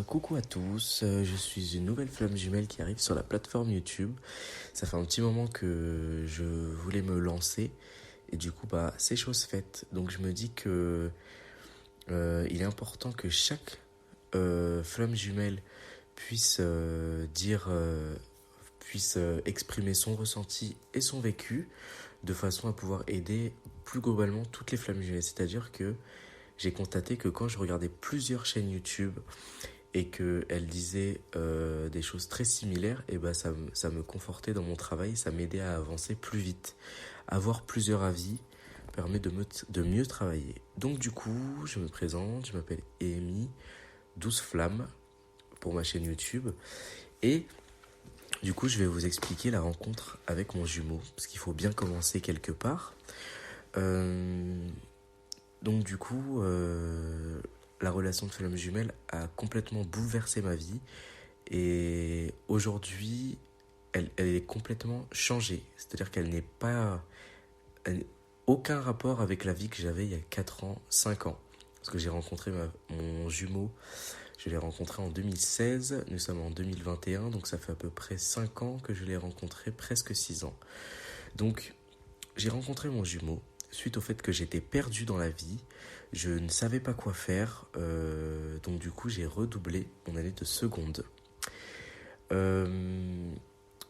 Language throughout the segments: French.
Coucou à tous, je suis une nouvelle flamme jumelle qui arrive sur la plateforme YouTube. Ça fait un petit moment que je voulais me lancer et du coup, c'est chose faite. Donc je me dis que il est important que chaque flamme jumelle puisse puisse exprimer son ressenti et son vécu de façon à pouvoir aider plus globalement toutes les flammes jumelles. C'est-à-dire que j'ai constaté que quand je regardais plusieurs chaînes YouTube et qu'elle disait des choses très similaires, et ça me confortait dans mon travail, ça m'aidait à avancer plus vite. Avoir plusieurs avis permet de mieux travailler. Donc du coup, je me présente, je m'appelle Amy, 12 flammes pour ma chaîne YouTube. Et du coup, je vais vous expliquer la rencontre avec mon jumeau, parce qu'il faut bien commencer quelque part. Euh, donc du coup, la relation de flamme jumelle a complètement bouleversé ma vie. Et aujourd'hui, elle est complètement changée. C'est-à-dire qu'elle n'est pas... Elle n'a aucun rapport avec la vie que j'avais il y a 4 ans, 5 ans. Parce que j'ai rencontré mon jumeau, je l'ai rencontré en 2016, nous sommes en 2021, donc ça fait à peu près 5 ans que je l'ai rencontré, presque 6 ans. Donc j'ai rencontré mon jumeau suite au fait que j'étais perdu dans la vie, je ne savais pas quoi faire, donc du coup j'ai redoublé mon année de seconde. Euh,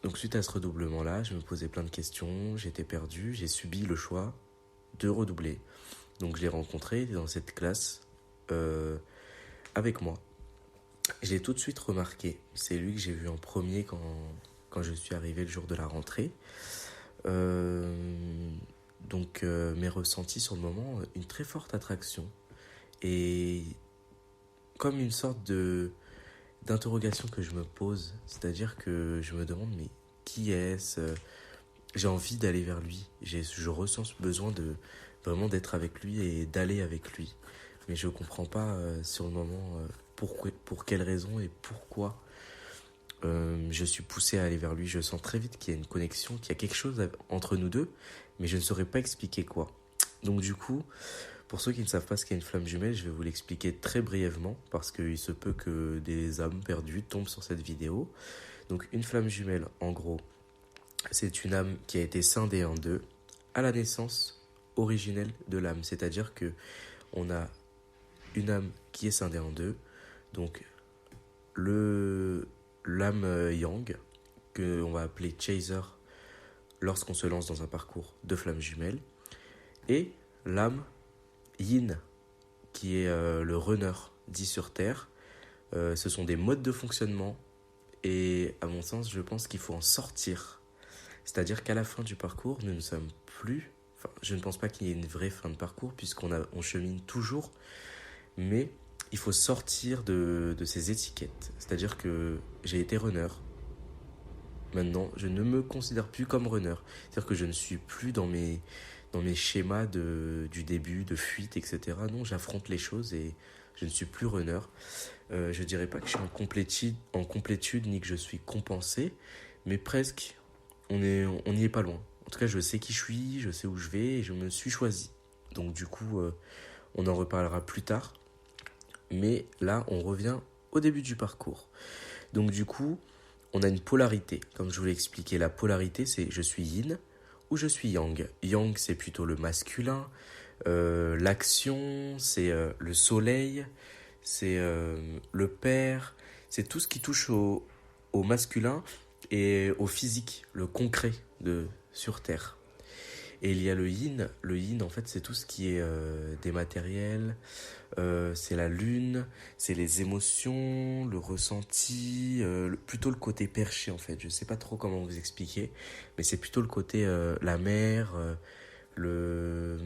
donc suite à ce redoublement-là, je me posais plein de questions, j'étais perdu, j'ai subi le choix de redoubler. Donc je l'ai rencontré dans cette classe avec moi. Je l'ai tout de suite remarqué, c'est lui que j'ai vu en premier quand je suis arrivé le jour de la rentrée. Euh, mes ressentis sur le moment, une très forte attraction et comme une sorte de d'interrogation que je me pose, c'est-à-dire que je me demande mais qui est-ce. J'ai envie d'aller vers lui, je ressens ce besoin de vraiment d'être avec lui et d'aller avec lui, mais je comprends pas sur le moment pour quelle raison et pourquoi je suis poussé à aller vers lui. Je sens très vite qu'il y a une connexion, qu'il y a quelque chose entre nous deux, mais je ne saurais pas expliquer quoi. Donc du coup, pour ceux qui ne savent pas ce qu'est une flamme jumelle, je vais vous l'expliquer très brièvement parce qu'il se peut que des âmes perdues tombent sur cette vidéo. Donc une flamme jumelle, en gros, c'est une âme qui a été scindée en deux à la naissance originelle de l'âme. C'est-à-dire que on a une âme qui est scindée en deux. Donc l'âme yang, que on va appeler chaser lorsqu'on se lance dans un parcours de flamme jumelle, et l'âme yin, qui est le runner dit sur Terre. Ce sont des modes de fonctionnement et à mon sens, je pense qu'il faut en sortir. C'est-à-dire qu'à la fin du parcours, nous ne sommes plus... Enfin, je ne pense pas qu'il y ait une vraie fin de parcours on chemine toujours, mais il faut sortir de ces étiquettes. C'est-à-dire que j'ai été runner. Maintenant, je ne me considère plus comme runner. C'est-à-dire que je ne suis plus dans mes schémas du début, de fuite, etc. Non, j'affronte les choses et je ne suis plus runner. Je dirais pas que je suis en complétude ni que je suis compensé, mais presque, on n'y est pas loin. En tout cas, je sais qui je suis, je sais où je vais et je me suis choisi. Donc du coup, on en reparlera plus tard. Mais là, on revient au début du parcours. Donc du coup, on a une polarité. Comme je vous l'ai expliqué, la polarité, c'est je suis yin ou je suis yang. Yang, c'est plutôt le masculin. L'action, c'est le soleil, c'est le père, c'est tout ce qui touche au masculin et au physique, le concret sur Terre. Et il y a le yin. Le yin, en fait, c'est tout ce qui est dématériel. C'est la lune, c'est les émotions, le ressenti, plutôt le côté perché, en fait. Je sais pas trop comment vous expliquer, mais c'est plutôt le côté la mer, le,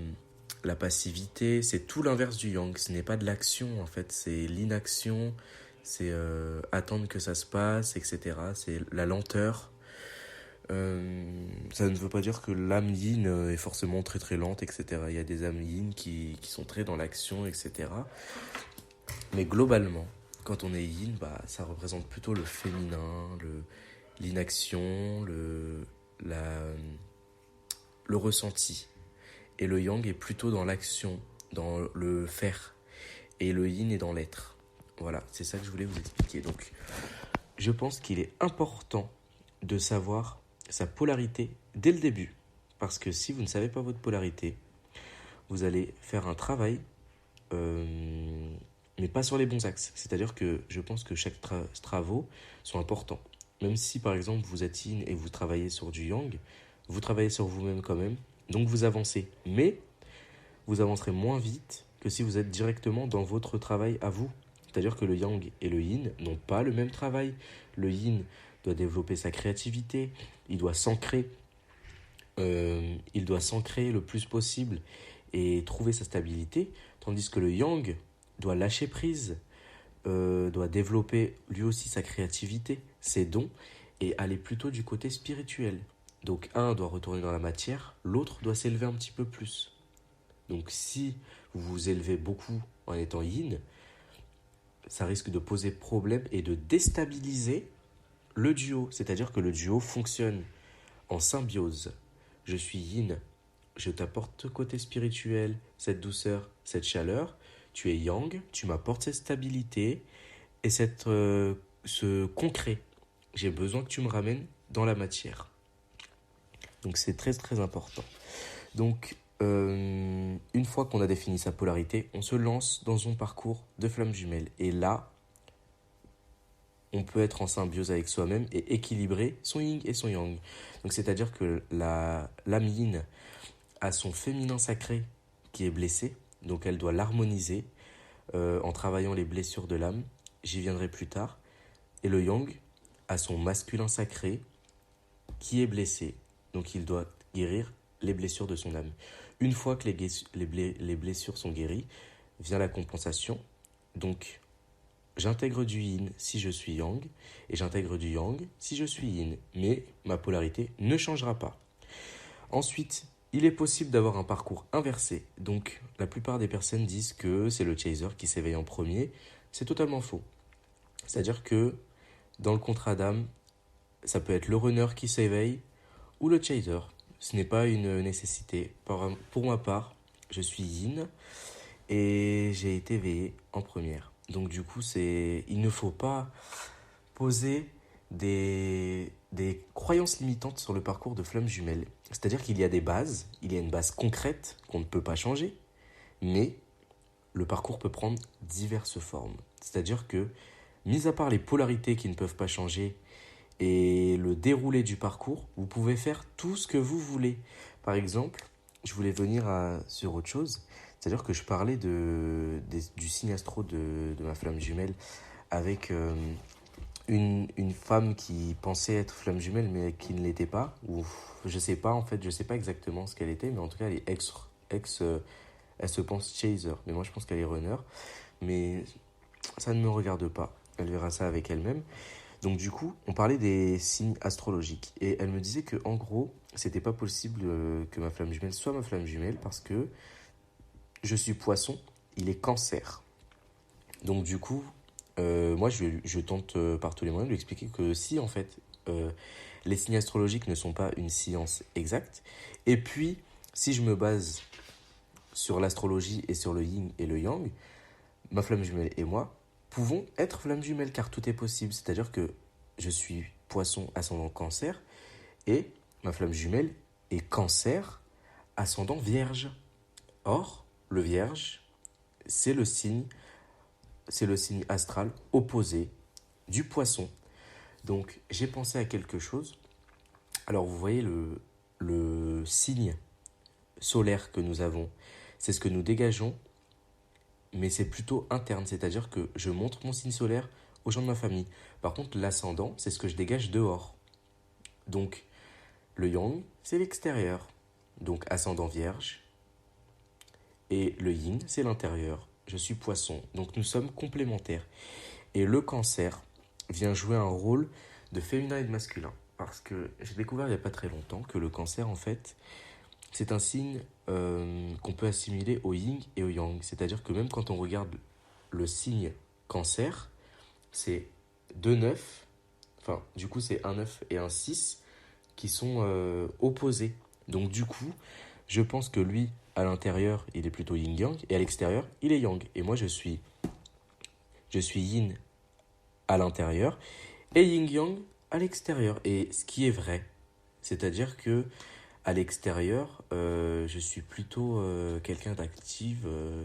la passivité. C'est tout l'inverse du yang. Ce n'est pas de l'action, en fait. C'est l'inaction, c'est attendre que ça se passe, etc. C'est la lenteur. Ça ne veut pas dire que l'âme yin est forcément très très lente, etc. Il y a des âmes yin qui sont très dans l'action, etc. Mais globalement, quand on est yin, ça représente plutôt le féminin, l'inaction, la, le ressenti. Et le yang est plutôt dans l'action, dans le faire. Et le yin est dans l'être. Voilà, c'est ça que je voulais vous expliquer. Donc, je pense qu'il est important de savoir sa polarité dès le début. Parce que si vous ne savez pas votre polarité, vous allez faire un travail, mais pas sur les bons axes. C'est-à-dire que je pense que chaque travaux sont importants. Même si, par exemple, vous êtes yin et vous travaillez sur du yang, vous travaillez sur vous-même quand même, donc vous avancez. Mais vous avancerez moins vite que si vous êtes directement dans votre travail à vous. C'est-à-dire que le yang et le yin n'ont pas le même travail. Le yin doit développer sa créativité, il doit s'ancrer, le plus possible et trouver sa stabilité, tandis que le yang doit lâcher prise, doit développer lui aussi sa créativité, ses dons, et aller plutôt du côté spirituel. Donc un doit retourner dans la matière, l'autre doit s'élever un petit peu plus. Donc si vous vous élevez beaucoup en étant yin, ça risque de poser problème et de déstabiliser le duo. C'est-à-dire que le duo fonctionne en symbiose. Je suis yin, je t'apporte ce côté spirituel, cette douceur, cette chaleur. Tu es yang, tu m'apportes cette stabilité et ce concret. J'ai besoin que tu me ramènes dans la matière. Donc c'est très très important. Donc une fois qu'on a défini sa polarité, on se lance dans son parcours de flamme jumelle. Et là, on peut être en symbiose avec soi-même et équilibrer son yin et son yang. Donc c'est-à-dire que l'âme yin a son féminin sacré qui est blessé, donc elle doit l'harmoniser en travaillant les blessures de l'âme. J'y viendrai plus tard. Et le yang a son masculin sacré qui est blessé, donc il doit guérir les blessures de son âme. Une fois que les blessures sont guéries, vient la compensation. Donc, j'intègre du yin si je suis yang, et j'intègre du yang si je suis yin. Mais ma polarité ne changera pas. Ensuite, il est possible d'avoir un parcours inversé. Donc, la plupart des personnes disent que c'est le chaser qui s'éveille en premier. C'est totalement faux. C'est-à-dire que, dans le contrat d'âme, ça peut être le runner qui s'éveille ou le chaser. Ce n'est pas une nécessité. Pour ma part, je suis yin et j'ai été éveillé en première. Donc du coup, il ne faut pas poser des croyances limitantes sur le parcours de flamme jumelle. C'est-à-dire qu'il y a des bases, il y a une base concrète qu'on ne peut pas changer, mais le parcours peut prendre diverses formes. C'est-à-dire que, mis à part les polarités qui ne peuvent pas changer, et le déroulé du parcours, vous pouvez faire tout ce que vous voulez. Par exemple, je voulais venir sur autre chose, c'est-à-dire que je parlais du signe astro de ma flamme jumelle avec une femme qui pensait être flamme jumelle mais qui ne l'était pas, ou je sais pas en fait, je sais pas exactement ce qu'elle était, mais en tout cas elle est elle se pense chaser, mais moi je pense qu'elle est runner, mais ça ne me regarde pas, elle verra ça avec elle-même. Donc du coup, on parlait des signes astrologiques et elle me disait que en gros, c'était pas possible que ma flamme jumelle soit ma flamme jumelle parce que je suis poisson, il est cancer. Donc du coup, moi je tente par tous les moyens de lui expliquer que si en fait les signes astrologiques ne sont pas une science exacte, et puis si je me base sur l'astrologie et sur le yin et le yang, ma flamme jumelle et moi pouvons être flamme jumelle car tout est possible. C'est-à-dire que je suis poisson ascendant cancer et ma flamme jumelle est cancer ascendant vierge. Or, le vierge, c'est le signe astral opposé du poisson. Donc, j'ai pensé à quelque chose. Alors, vous voyez le signe solaire que nous avons, c'est ce que nous dégageons, mais c'est plutôt interne, c'est-à-dire que je montre mon signe solaire aux gens de ma famille. Par contre, l'ascendant, c'est ce que je dégage dehors. Donc, le yang, c'est l'extérieur. Donc, ascendant vierge. Et le yin, c'est l'intérieur. Je suis poisson. Donc, nous sommes complémentaires. Et le cancer vient jouer un rôle de féminin et de masculin. Parce que j'ai découvert il n'y a pas très longtemps que le cancer, en fait, c'est un signe qu'on peut assimiler au yin et au yang. C'est-à-dire que même quand on regarde le signe cancer, c'est 2 9, enfin du coup c'est un 9 et un 6 qui sont opposés. Donc du coup, je pense que lui, à l'intérieur, il est plutôt yin-yang, et à l'extérieur, il est yang. Et moi, je je suis yin à l'intérieur et yin-yang à l'extérieur. Et ce qui est vrai, c'est-à-dire que à l'extérieur, je suis plutôt quelqu'un d'actif,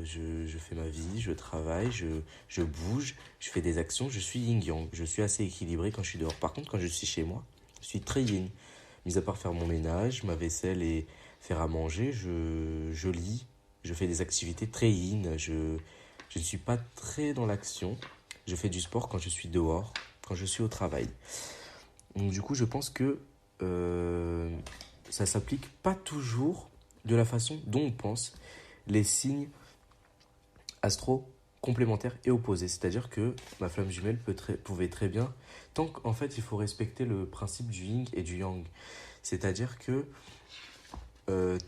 je fais ma vie, je travaille, je bouge, je fais des actions, je suis yin-yang, je suis assez équilibré quand je suis dehors. Par contre, quand je suis chez moi, je suis très yin. Mis à part faire mon ménage, ma vaisselle et faire à manger, je lis, je fais des activités très yin, je ne suis pas très dans l'action, je fais du sport quand je suis dehors, quand je suis au travail. Donc du coup, je pense que euh, ça s'applique pas toujours de la façon dont on pense les signes astro complémentaires et opposés. C'est-à-dire que ma flamme jumelle pouvait très bien, tant qu'en fait il faut respecter le principe du yin et du yang. C'est-à-dire que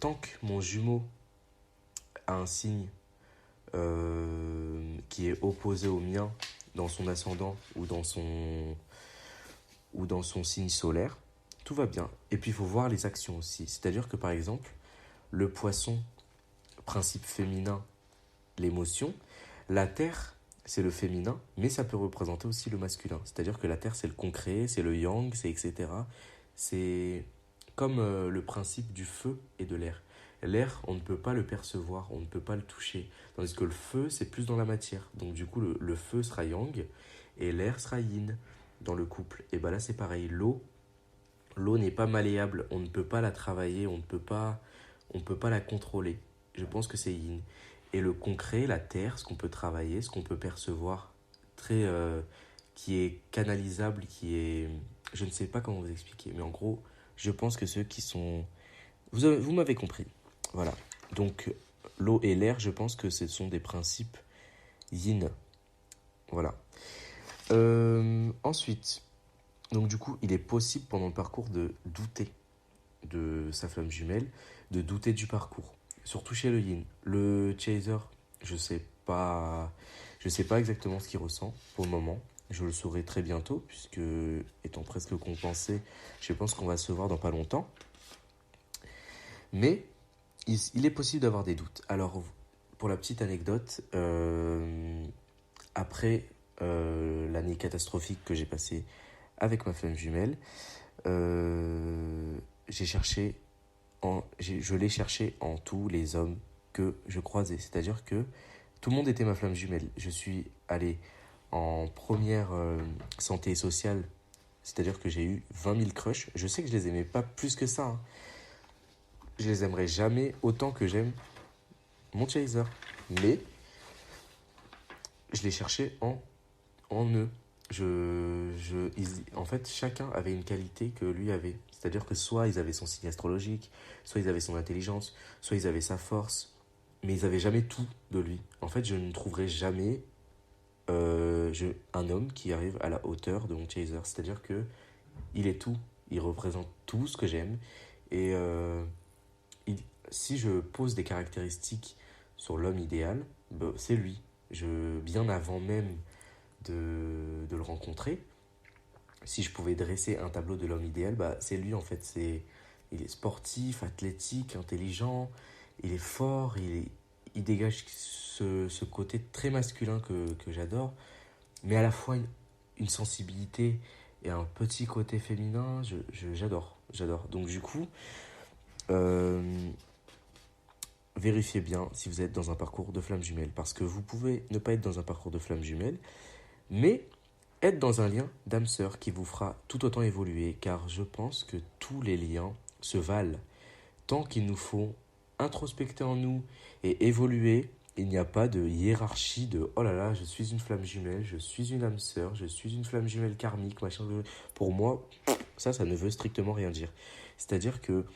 tant que mon jumeau a un signe qui est opposé au mien dans son ascendant ou dans son signe solaire, tout va bien. Et puis il faut voir les actions aussi. C'est-à-dire que par exemple, le poisson, principe féminin, l'émotion, la terre, c'est le féminin, mais ça peut représenter aussi le masculin. C'est-à-dire que la terre, c'est le concret, c'est le yang, c'est etc. C'est comme le principe du feu et de l'air. L'air, on ne peut pas le percevoir, on ne peut pas le toucher. Tandis que le feu, c'est plus dans la matière. Donc du coup, le feu sera yang et l'air sera yin dans le couple. Et bien là, c'est pareil. L'eau n'est pas malléable, on ne peut pas la travailler, on peut pas la contrôler. Je pense que c'est yin. Et le concret, la terre, ce qu'on peut travailler, ce qu'on peut percevoir, très, qui est canalisable, qui est... Je ne sais pas comment vous expliquer, mais en gros, je pense que ceux qui sont... Vous m'avez compris. Voilà. Donc, l'eau et l'air, je pense que ce sont des principes yin. Voilà. Ensuite, donc du coup, il est possible pendant le parcours de douter de sa flamme jumelle, de douter du parcours. Surtout chez le yin. Le chaser, je sais pas exactement ce qu'il ressent pour le moment. Je le saurai très bientôt, puisque étant presque compensé, je pense qu'on va se voir dans pas longtemps. Mais il est possible d'avoir des doutes. Alors, pour la petite anecdote, après l'année catastrophique que j'ai passée avec ma flamme jumelle, j'ai cherché je l'ai cherché en tous les hommes que je croisais. C'est-à-dire que tout le monde était ma flamme jumelle. Je suis allé en première santé sociale, c'est-à-dire que j'ai eu 20 000 crushs. Je sais que je les aimais pas plus que ça, hein. Je les aimerai jamais autant que j'aime mon chaser. Mais je les cherchais en eux. En fait, chacun avait une qualité que lui avait. C'est-à-dire que soit ils avaient son signe astrologique, soit ils avaient son intelligence, soit ils avaient sa force, mais ils n'avaient jamais tout de lui. En fait, je ne trouverai jamais un homme qui arrive à la hauteur de mon chaser. C'est-à-dire que il est tout, il représente tout ce que j'aime. Et si je pose des caractéristiques sur l'homme idéal, bah, c'est lui. Bien avant même de le rencontrer, si je pouvais dresser un tableau de l'homme idéal, bah, c'est lui en fait. Il est sportif, athlétique, intelligent, il est fort, il dégage ce côté très masculin que j'adore, mais à la fois une sensibilité et un petit côté féminin, j'adore, j'adore. Donc du coup, euh, vérifiez bien si vous êtes dans un parcours de flamme jumelle, parce que vous pouvez ne pas être dans un parcours de flamme jumelle, mais être dans un lien d'âme sœur qui vous fera tout autant évoluer, car je pense que tous les liens se valent. Tant qu'il nous faut introspecter en nous et évoluer, il n'y a pas de hiérarchie de oh là là, je suis une flamme jumelle, je suis une âme sœur, je suis une flamme jumelle karmique, machin. Pour moi, ça ne veut strictement rien dire. C'est-à-dire que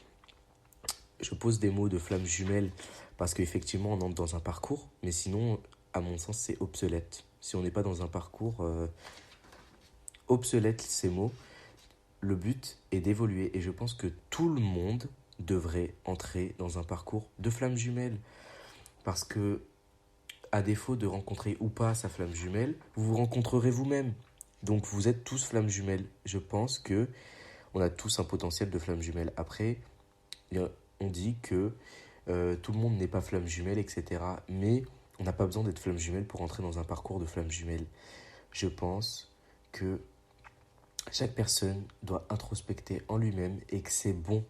je pose des mots de flamme jumelle parce qu'effectivement on entre dans un parcours, mais sinon, à mon sens, c'est obsolète. Si on n'est pas dans un parcours obsolète, ces mots, le but est d'évoluer. Et je pense que tout le monde devrait entrer dans un parcours de flamme jumelle. Parce que, à défaut de rencontrer ou pas sa flamme jumelle, vous vous rencontrerez vous-même. Donc vous êtes tous flammes jumelles. Je pense que on a tous un potentiel de flamme jumelle. Après, on dit que tout le monde n'est pas flamme jumelle, etc. Mais On n'a pas besoin d'être flamme jumelle pour entrer dans un parcours de flamme jumelle. Je pense que chaque personne doit introspecter en lui-même et que c'est bon.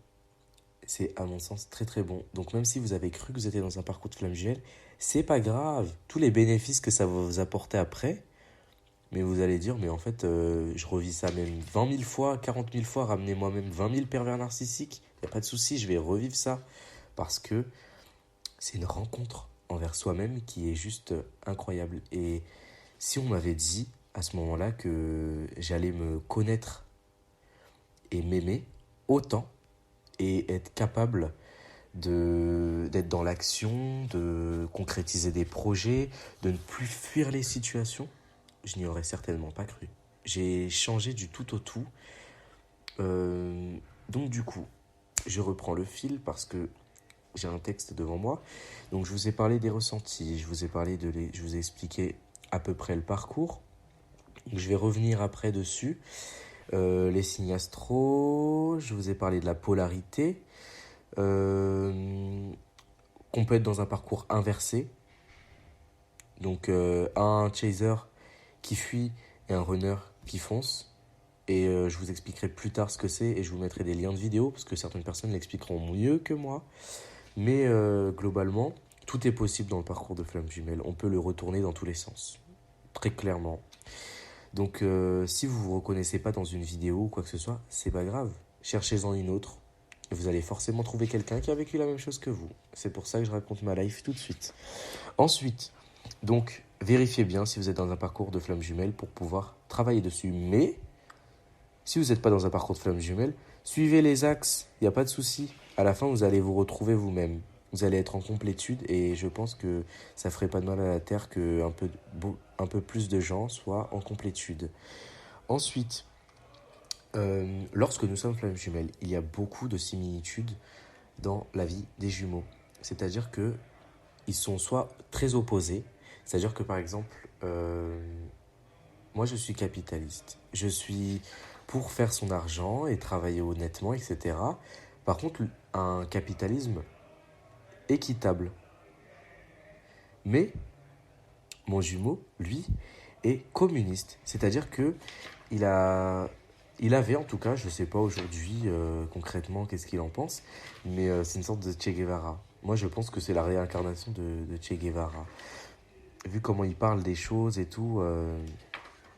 C'est à mon sens très très bon. Donc même si vous avez cru que vous étiez dans un parcours de flamme jumelle, c'est pas grave. Tous les bénéfices que ça va vous apporter après, mais vous allez dire, mais en fait, je revis ça même 20 000 fois, 40 000 fois, ramener moi-même 20 000 pervers narcissiques. Il n'y a pas de souci, je vais revivre ça. Parce que c'est une rencontre envers soi-même qui est juste incroyable. Et si on m'avait dit à ce moment-là que j'allais me connaître et m'aimer autant et être capable d'être dans l'action, de concrétiser des projets, de ne plus fuir les situations, je n'y aurais certainement pas cru. J'ai changé du tout au tout. Donc du coup, je reprends le fil parce que j'ai un texte devant moi. Donc je vous ai parlé des ressentis, je vous ai expliqué à peu près le parcours. Donc, je vais revenir après dessus. Les signes astro, je vous ai parlé de la polarité. Qu'on peut être dans un parcours inversé. Donc un chaser qui fuit et un runner qui fonce. Et je vous expliquerai plus tard ce que c'est et je vous mettrai des liens de vidéo parce que certaines personnes l'expliqueront mieux que moi. Mais globalement, tout est possible dans le parcours de flamme jumelle. On peut le retourner dans tous les sens, très clairement. Donc si vous ne vous reconnaissez pas dans une vidéo ou quoi que ce soit, c'est pas grave. Cherchez-en une autre. Vous allez forcément trouver quelqu'un qui a vécu la même chose que vous. C'est pour ça que je raconte ma life tout de suite. Ensuite, donc, vérifiez bien si vous êtes dans un parcours de flamme jumelle pour pouvoir travailler dessus. Mais, si vous n'êtes pas dans un parcours de flamme jumelle, suivez les axes, il n'y a pas de souci. À la fin, vous allez vous retrouver vous-même. Vous allez être en complétude et je pense que ça ferait pas de mal à la Terre qu'un un peu plus de gens soient en complétude. Ensuite, lorsque nous sommes flammes jumelles, il y a beaucoup de similitudes dans la vie des jumeaux. C'est-à-dire que ils sont soit très opposés, c'est-à-dire que par exemple, moi je suis capitaliste. Je suis pour faire son argent et travailler honnêtement, etc. Par contre, un capitalisme équitable. Mais mon jumeau, lui, est communiste. C'est-à-dire que il avait en tout cas, je ne sais pas aujourd'hui concrètement qu'est-ce qu'il en pense, mais c'est une sorte de Che Guevara. Moi je pense que c'est la réincarnation de Che Guevara. Vu comment il parle des choses et tout,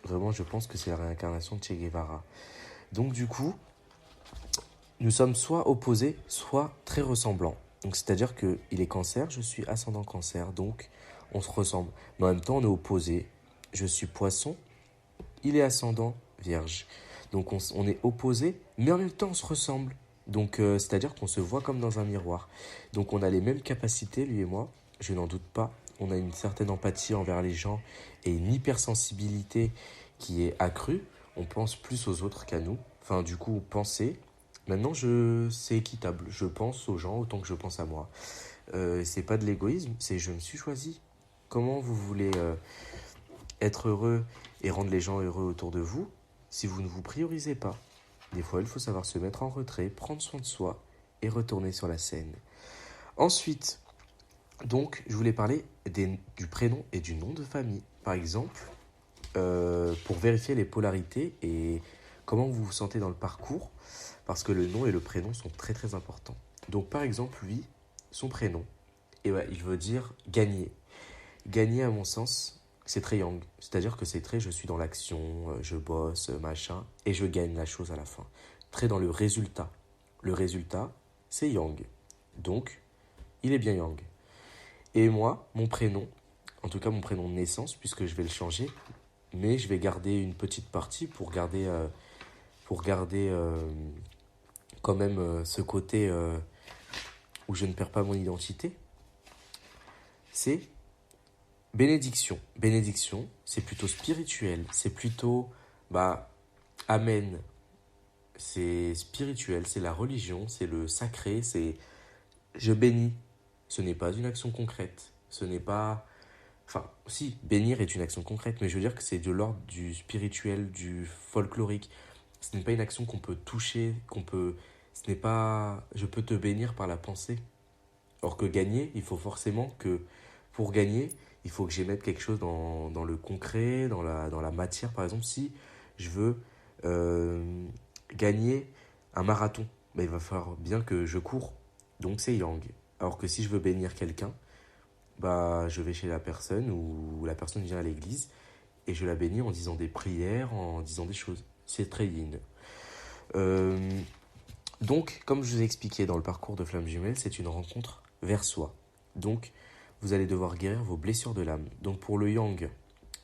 vraiment je pense que c'est la réincarnation de Che Guevara. Donc du coup, nous sommes soit opposés, soit très ressemblants. Donc c'est-à-dire qu'il est cancer, je suis ascendant cancer, donc on se ressemble. Mais en même temps, on est opposés. Je suis poisson, il est ascendant vierge. Donc on est opposés, mais en même temps on se ressemble. Donc c'est-à-dire qu'on se voit comme dans un miroir. Donc on a les mêmes capacités, lui et moi, je n'en doute pas. On a une certaine empathie envers les gens et une hypersensibilité qui est accrue. On pense plus aux autres qu'à nous. Enfin du coup, penser. Maintenant, c'est équitable. Je pense aux gens autant que je pense à moi. C'est pas de l'égoïsme, c'est je me suis choisi. Comment vous voulez être heureux et rendre les gens heureux autour de vous si vous ne vous priorisez pas? Des fois, il faut savoir se mettre en retrait, prendre soin de soi et retourner sur la scène. Ensuite, donc, je voulais parler du prénom et du nom de famille. Par exemple, pour vérifier les polarités et comment vous vous sentez dans le parcours, parce que le nom et le prénom sont très très importants. Donc par exemple, lui, son prénom, eh ben, il veut dire gagner. Gagner, à mon sens, c'est très yang. C'est-à-dire que c'est très je suis dans l'action, je bosse, machin, et je gagne la chose à la fin. Très dans le résultat. Le résultat, c'est yang. Donc, il est bien yang. Et moi, mon prénom, en tout cas mon prénom de naissance, puisque je vais le changer, mais je vais garder une petite partie pour garder quand même ce côté où je ne perds pas mon identité, c'est bénédiction. Bénédiction, c'est plutôt spirituel, c'est plutôt, amen, c'est spirituel, c'est la religion, c'est le sacré, c'est je bénis. Ce n'est pas une action concrète, ce n'est pas... Enfin, si, bénir est une action concrète, mais je veux dire que c'est de l'ordre du spirituel, du folklorique. Ce n'est pas une action qu'on peut toucher, qu'on peut... Ce n'est pas... Je peux te bénir par la pensée. Or que gagner, il faut forcément que... Pour gagner, il faut que j'émette quelque chose dans le concret, dans la matière. Par exemple, si je veux gagner un marathon, ben, il va falloir bien que je cours. Donc c'est yang. Alors que si je veux bénir quelqu'un, bah, je vais chez la personne ou la personne vient à l'église et je la bénis en disant des prières, en disant des choses. C'est très yin. Euh, donc, comme je vous ai expliqué dans le parcours de Flamme Jumelle, c'est une rencontre vers soi. Donc, vous allez devoir guérir vos blessures de l'âme. Donc, pour le yang,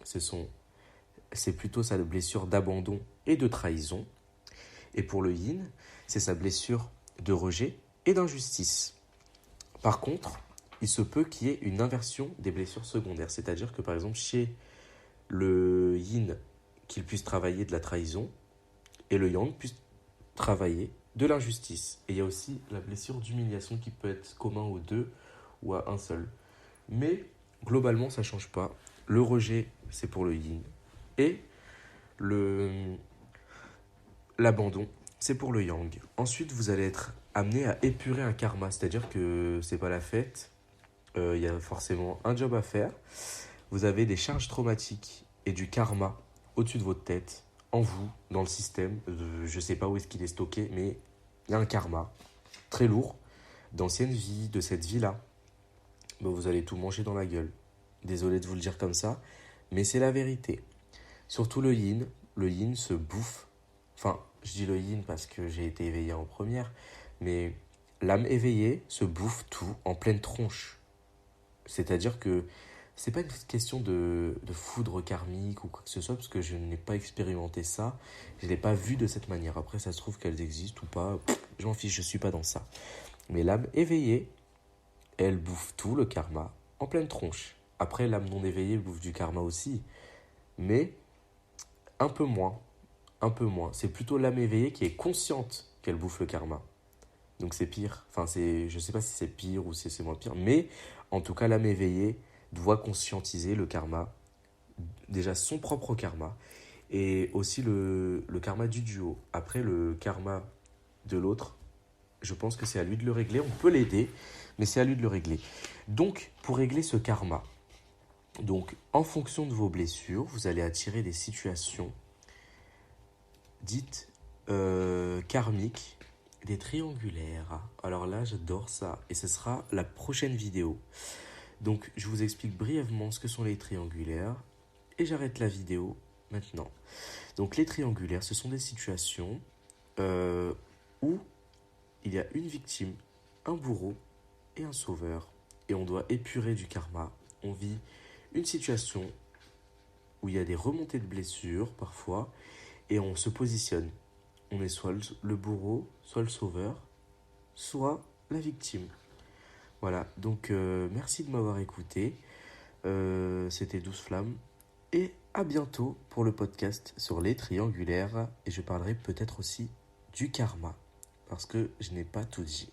c'est plutôt sa blessure d'abandon et de trahison. Et pour le yin, c'est sa blessure de rejet et d'injustice. Par contre, il se peut qu'il y ait une inversion des blessures secondaires. C'est-à-dire que, par exemple, chez le yin, qu'il puisse travailler de la trahison et le yang puisse travailler de l'injustice. Et il y a aussi la blessure d'humiliation qui peut être commun aux deux ou à un seul. Mais globalement, ça ne change pas. Le rejet, c'est pour le yin. Et l'abandon, c'est pour le yang. Ensuite, vous allez être amené à épurer un karma. C'est-à-dire que c'est pas la fête. Il y a forcément un job à faire. Vous avez des charges traumatiques et du karma au-dessus de votre tête, en vous, dans le système. Je ne sais pas où est-ce qu'il est stocké, mais il y a un karma très lourd d'anciennes vies, de cette vie-là. Ben, vous allez tout manger dans la gueule. Désolé de vous le dire comme ça, mais c'est la vérité. Surtout le yin se bouffe. Enfin, je dis le yin parce que j'ai été éveillé en première, mais l'âme éveillée se bouffe tout en pleine tronche. C'est-à-dire que c'est pas une question de foudre karmique ou quoi que ce soit, parce que je n'ai pas expérimenté ça, je l'ai pas vu de cette manière. Après, ça se trouve qu'elles existent ou pas, je m'en fiche, je suis pas dans ça. Mais l'âme éveillée, elle bouffe tout le karma en pleine tronche. Après, l'âme non éveillée bouffe du karma aussi, mais un peu moins, un peu moins. C'est plutôt l'âme éveillée qui est consciente qu'elle bouffe le karma. Donc c'est pire. Enfin, je sais pas si c'est pire ou si c'est moins pire, mais en tout cas, l'âme éveillée doit conscientiser le karma, déjà son propre karma, et aussi le karma du duo. Après, le karma de l'autre, je pense que c'est à lui de le régler. On peut l'aider, mais c'est à lui de le régler. Donc, pour régler ce karma, donc en fonction de vos blessures, vous allez attirer des situations dites karmiques, des triangulaires. Alors là, j'adore ça, et ce sera la prochaine vidéo. Donc, je vous explique brièvement ce que sont les triangulaires et j'arrête la vidéo maintenant. Donc, les triangulaires, ce sont des situations où il y a une victime, un bourreau et un sauveur. Et on doit épurer du karma. On vit une situation où il y a des remontées de blessures parfois et on se positionne. On est soit le bourreau, soit le sauveur, soit la victime. Voilà, donc merci de m'avoir écouté. C'était 12 Flammes. Et à bientôt pour le podcast sur les triangulaires. Et je parlerai peut-être aussi du karma, parce que je n'ai pas tout dit.